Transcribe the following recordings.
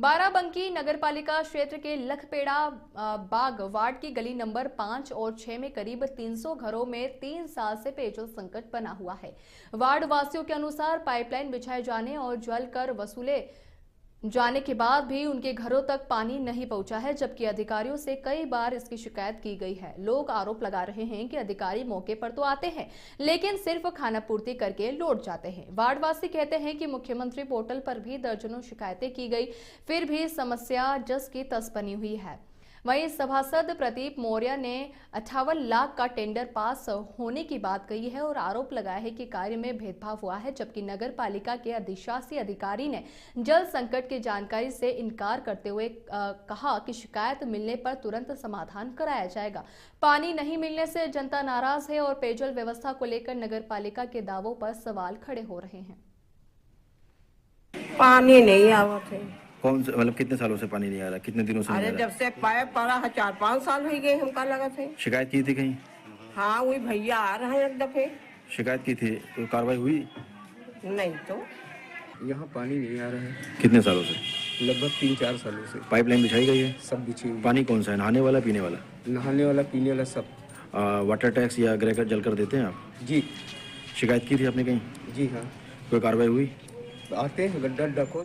बाराबंकी नगरपालिका क्षेत्र के लखपेड़ा बाग वार्ड की गली नंबर 5 और 6 में करीब 300 घरों में 3 साल से पेयजल संकट बना हुआ है। वार्ड वासियों के अनुसार पाइपलाइन बिछाए जाने और जल कर वसूले जाने के बाद भी उनके घरों तक पानी नहीं पहुंचा है, जबकि अधिकारियों से कई बार इसकी शिकायत की गई है। लोग आरोप लगा रहे हैं कि अधिकारी मौके पर तो आते हैं लेकिन सिर्फ खाना पूर्ति करके लौट जाते हैं। वार्डवासी कहते हैं कि मुख्यमंत्री पोर्टल पर भी दर्जनों शिकायतें की गई, फिर भी समस्या जस की तस बनी हुई है। वहीं सभासद प्रदीप मौर्य ने 58 लाख का टेंडर पास होने की बात कही है और आरोप लगाया है कि कार्य में भेदभाव हुआ है, जबकि नगर पालिका के अधिशासी अधिकारी ने जल संकट की जानकारी से इनकार करते हुए कहा कि शिकायत मिलने पर तुरंत समाधान कराया जाएगा। पानी नहीं मिलने से जनता नाराज है और पेयजल व्यवस्था को लेकर नगर पालिका के दावों पर सवाल खड़े हो रहे हैं। पानी नहीं आवत है। कौन से मतलब कितने सालों से पानी नहीं आ रहा, कितने दिनों से नहीं आ अरे रहा? जब से पाइप पड़ा है 4-5 साल हो गए हमका लगा थे। शिकायत की थी कहीं? हाँ वही भैया आ रहे हैं एक दफे। शिकायत की थी तो कार्रवाई हुई? नहीं तो यहाँ पानी नहीं आ रहा है कितने सालों से? लगभग 3-4 सालों से। पाइपलाइन बिछाई गई है? सब बिछी हुई। पानी कौन सा है, नहाने वाला पीने वाला? नहाने वाला पीने वाला सब। वाटर टैक्स या ग्रे कर जल कर देते हैं आप? जी शिकायत की थी आपने कहीं? जी हाँ, कोई कार्रवाई हुई? आते हैं गड्ढा डको।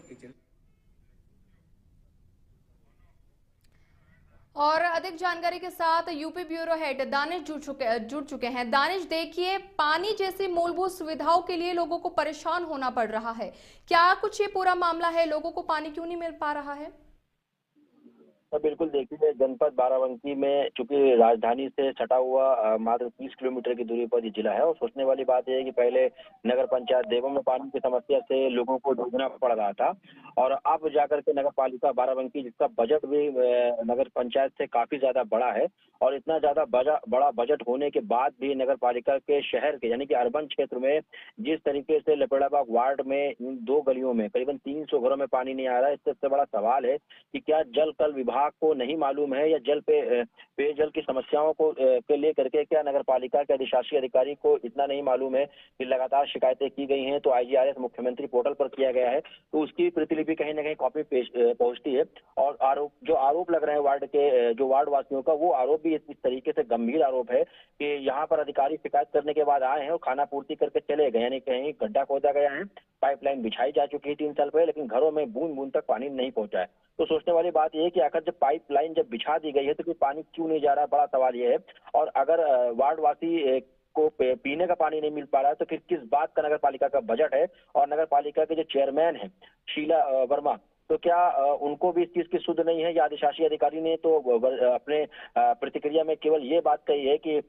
और अधिक जानकारी के साथ यूपी ब्यूरो हेड दानिश जुड़ चुके हैं। दानिश, देखिए, पानी जैसी मूलभूत सुविधाओं के लिए लोगों को परेशान होना पड़ रहा है, क्या कुछ ये पूरा मामला है? लोगों को पानी क्यों नहीं मिल पा रहा है? तो बिल्कुल देखिए, जनपद बाराबंकी में चूंकि राजधानी से सटा हुआ मात्र 30 किलोमीटर की दूरी पर ये जिला है और सोचने वाली बात यह है कि पहले नगर पंचायत देवों में पानी की समस्या से लोगों को जूझना पड़ रहा था और अब जाकर के नगर पालिका बाराबंकी, जिसका बजट भी नगर पंचायत से काफी ज्यादा बड़ा है और इतना ज्यादा बड़ा बजट होने के बाद भी नगर पालिका के शहर के यानी कि अर्बन क्षेत्र में जिस तरीके से लपेड़ाबाग वार्ड में इन 2 गलियों में करीबन 300 घरों में पानी नहीं आ रहा है, इससे सबसे बड़ा सवाल है कि क्या जल कल विभाग को नहीं मालूम है या पेयजल की समस्याओं को के लेकर के क्या नगर पालिका के अधिशासी अधिकारी को इतना नहीं मालूम है कि लगातार शिकायतें की गई हैं तो IGRS मुख्यमंत्री पोर्टल पर किया गया है तो उसकी प्रतिलिपि कहीं ना कहीं कॉपी पहुंचती है और आरोप लग रहे हैं वार्ड के जो वार्ड वासियों का, वो आरोप भी इस तरीके से गंभीर आरोप है कि यहाँ पर अधिकारी शिकायत करने के बाद आए हैं और खाना पूर्ति करके चले गए, यानी कहीं गड्ढा खोदा गया है, पाइपलाइन बिछाई जा चुकी है 3 साल पहले, लेकिन घरों में बूंद बूंद तक पानी नहीं पहुंचा है। तो सोचने वाली बात यह है कि आखिर जब पाइपलाइन जब बिछा दी गई है तो फिर पानी क्यों नहीं जा रहा है, बड़ा सवाल यह है। और अगर वार्डवासी को पीने का पानी नहीं मिल पा रहा है तो फिर किस बात का नगर पालिका का बजट है। और नगर पालिका के जो चेयरमैन है शीला वर्मा, तो क्या उनको भी इस चीज की सुध नहीं है या अधिशासी अधिकारी ने तो अपने प्रतिक्रिया में केवल ये बात कही है कि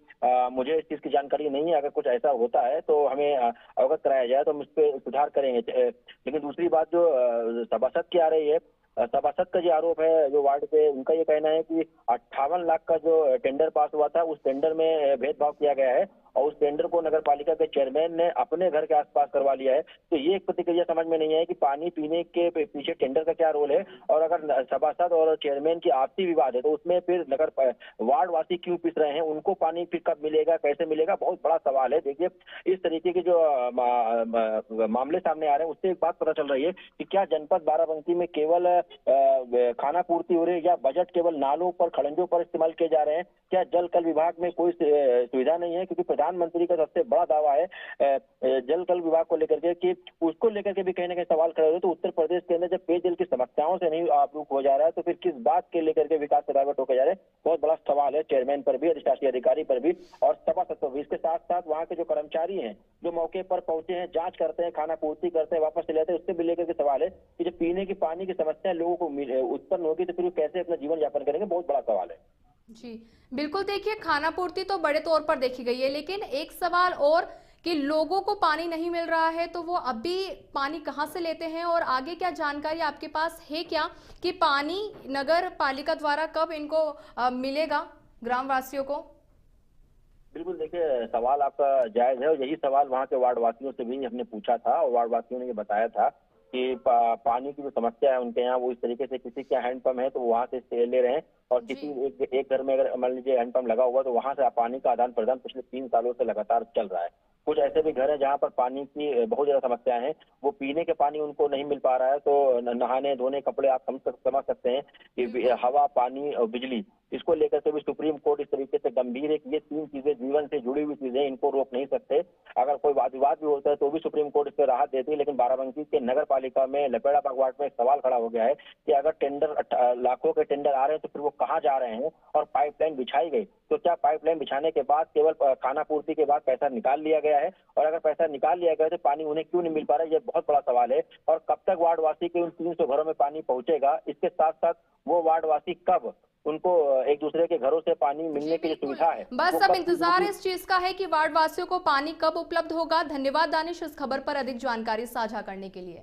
मुझे इस चीज की जानकारी नहीं है, अगर कुछ ऐसा होता है तो हमें अवगत कराया जाए तो हम इस पे सुधार करेंगे। लेकिन दूसरी बात जो सभासद की आ रही है, सभासद का जो आरोप है जो वार्ड पे, उनका ये कहना है कि 58 लाख का जो टेंडर पास हुआ था उस टेंडर में भेदभाव किया गया है और उस टेंडर को नगर पालिका के चेयरमैन ने अपने घर के आसपास करवा लिया है। तो ये एक प्रतिक्रिया समझ में नहीं है कि पानी पीने के पीछे टेंडर का क्या रोल है और अगर सभासद और चेयरमैन की आपसी विवाद है तो उसमें फिर वार्ड वासी क्यों पिस रहे हैं, उनको पानी फिर कब मिलेगा, कैसे मिलेगा, बहुत बड़ा सवाल है। देखिए, इस तरीके के जो मामले सामने आ रहे हैं उससे एक बात पता चल रही है कि क्या जनपद बाराबंकी में केवल खाना पूर्ति हो रही है या बजट केवल नालों पर, खड़ंजों पर इस्तेमाल किए जा रहे हैं? क्या जल कल विभाग में कोई सुविधा नहीं है? क्योंकि प्रधानमंत्री का सबसे बड़ा दावा है जल कल विभाग को लेकर के कि उसको लेकर के भी कहीं ना कहीं सवाल खड़े हो रहे हैं। तो उत्तर प्रदेश के अंदर जब पेयजल की समस्याओं से नहीं आपरूप हो जा रहा है तो फिर किस बात के लेकर के विकास से डाइवर्ट होकर जा रहे हैं, बहुत बड़ा सवाल है चेयरमैन पर भी, अधिशासी अधिकारी पर भी और सभासद पर भी। इसके साथ साथ वहाँ के जो कर्मचारी हैं जो मौके पर पहुंचे हैं, जांच करते हैं, खाना पूर्ति करते हैं, वापस चले जाते हैं, उससे भी लेकर के सवाल है कि जब पीने की पानी की समस्या लोगों को उत्पन्न होगी तो फिर वो कैसे अपना जीवन यापन करेंगे, बहुत बड़ा सवाल है। जी बिल्कुल, देखिए, खाना पूर्ति तो बड़े तौर पर देखी गई है, लेकिन एक सवाल और कि लोगों को पानी नहीं मिल रहा है तो वो अभी पानी कहां से लेते हैं और आगे क्या जानकारी आपके पास है क्या कि पानी नगर पालिका द्वारा कब इनको मिलेगा ग्रामवासियों को? बिल्कुल, देखिए, सवाल आपका जायज है और यही सवाल वहाँ के वार्ड वासियों से भी हमने पूछा था और वार्ड वासियों ने ये बताया था कि पानी की जो समस्या है उनके यहाँ, वो इस तरीके से किसी के हैंडपंप है तो वहां से ले रहे हैं, और किसी एक घर में अगर मान लीजिए हैंडपंप लगा हुआ तो वहां से पानी का आदान प्रदान पिछले 3 सालों से लगातार चल रहा है। कुछ ऐसे भी घर हैं जहां पर पानी की बहुत ज्यादा समस्याएं हैं, वो पीने के पानी उनको नहीं मिल पा रहा है, तो नहाने धोने कपड़े आप समझ सकते हैं कि हवा, पानी और बिजली, इसको लेकर के भी सुप्रीम कोर्ट इस तरीके से गंभीर है कि ये 3 चीजें जीवन से जुड़ी हुई चीजें, इनको रोक नहीं सकते। अगर कोई वाद विवाद भी होता है तो भी सुप्रीम कोर्ट इस पर राहत देती है, लेकिन बाराबंकी के नगर पालिका में लपेड़ा बाग वार्ड में एक सवाल खड़ा हो गया है कि अगर टेंडर लाखों के टेंडर आ रहे हैं तो फिर वो कहाँ जा रहे हैं, और पाइपलाइन बिछाई गई तो क्या पाइपलाइन बिछाने के बाद केवल खाना पूर्ति के बाद पैसा निकाल लिया गया है, और अगर पैसा निकाल लिया गया तो पानी उन्हें क्यों नहीं मिल पा रहा है, ये बहुत बड़ा सवाल है। और कब तक वार्डवासी के उन 300 घरों में पानी पहुंचेगा, इसके साथ साथ वो वार्डवासी कब उनको एक दूसरे के घरों से पानी मिलने की जो सुविधा है, बस अब इंतजार इस चीज का है कि वार्ड वासियों को पानी कब उपलब्ध होगा। धन्यवाद दानिश इस खबर पर अधिक जानकारी साझा करने के लिए।